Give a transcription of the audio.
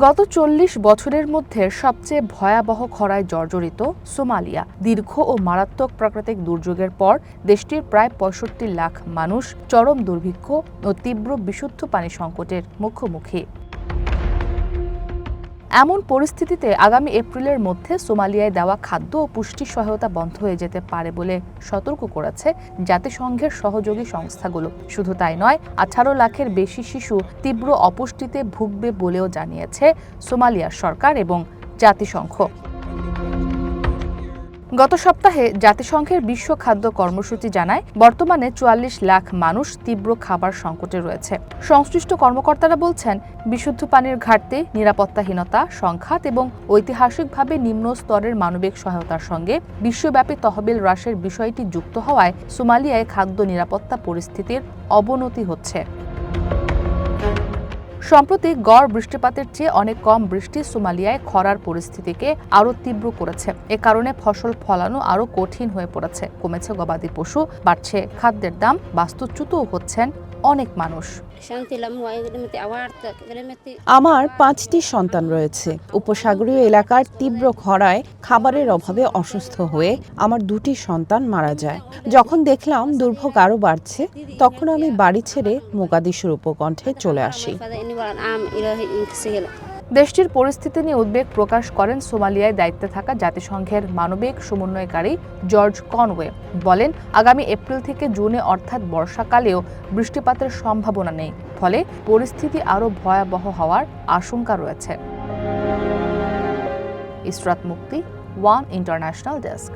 গত ৪০ বছরের মধ্যে সবচেয়ে ভয়াবহ খরায় জর্জরিত সোমালিয়া। দীর্ঘ ও মারাত্মক প্রাকৃতিক দুর্যোগের পর দেশটির প্রায় ৬৫ লাখ মানুষ চরম দুর্ভিক্ষ ও তীব্র বিশুদ্ধ পানি সংকটের মুখোমুখি। এমন পরিস্থিতিতে আগামী এপ্রিলের মধ্যে সোমালিয়ায় দেওয়া খাদ্য ও পুষ্টি সহায়তা বন্ধ হয়ে যেতে পারে বলে সতর্ক করেছে জাতিসংঘের সহযোগী সংস্থাগুলো। শুধু তাই নয়, ১৮ লাখের বেশি শিশু তীব্র অপুষ্টিতে ভুগবে বলেও জানিয়েছে সোমালিয়ার সরকার এবং জাতিসংঘ। গত সপ্তাহে জাতিসংঘের বিশ্ব খাদ্য কর্মসূচি জানায়, বর্তমানে ৪৪ লাখ মানুষ তীব্র খাবার সংকটে রয়েছে। সংশ্লিষ্ট কর্মকর্তারা বলছেন, বিশুদ্ধ পানির ঘাটতি, নিরাপত্তাহীনতা, সংঘাত এবং ঐতিহাসিকভাবে নিম্ন স্তরের মানবিক সহায়তার সঙ্গে বিশ্বব্যাপী তহবিল হ্রাসের বিষয়টি যুক্ত হওয়ায় সোমালিয়ায় খাদ্য নিরাপত্তা পরিস্থিতির অবনতি হচ্ছে। সম্প্রতি গড় বৃষ্টিপাতের চেয়ে অনেক কম বৃষ্টি সোমালিয়ায় খরার পরিস্থিতিকে আরও তীব্র করেছে। এ কারণে ফসল ফলানো আরও কঠিন হয়ে পড়েছে। কমেছে গবাদি পশু, বাড়ছে খাদ্যের দাম, বাস্তুচ্যুতও হচ্ছেন অনেক মানুষ। আমার ৫টি সন্তান রয়েছে। উপসাগরীয় এলাকার তীব্র খরায় খাবারের অভাবে অসুস্থ হয়ে আমার ২টি সন্তান মারা যায়। যখন দেখলাম দুর্ভোগ আরও বাড়ছে, তখন আমি বাড়ি ছেড়ে মোগাদিশুর উপকণ্ঠে চলে আসি। দেশটির পরিস্থিতি নিয়ে উদ্বেগ প্রকাশ করেন সোমালিয়ায় দায়িত্বে থাকা জাতিসংঘের মানবিক সমন্বয়কারী জর্জ কনওয়ে। বলেন, আগামী এপ্রিল থেকে জুনে অর্থাৎ বর্ষাকালেও বৃষ্টিপাতের সম্ভাবনা নেই। ফলে পরিস্থিতি আরও ভয়াবহ হওয়ার আশঙ্কা রয়েছে। ইসরাত মুক্তি, ওয়ান ইন্টারন্যাশনাল ডেস্ক।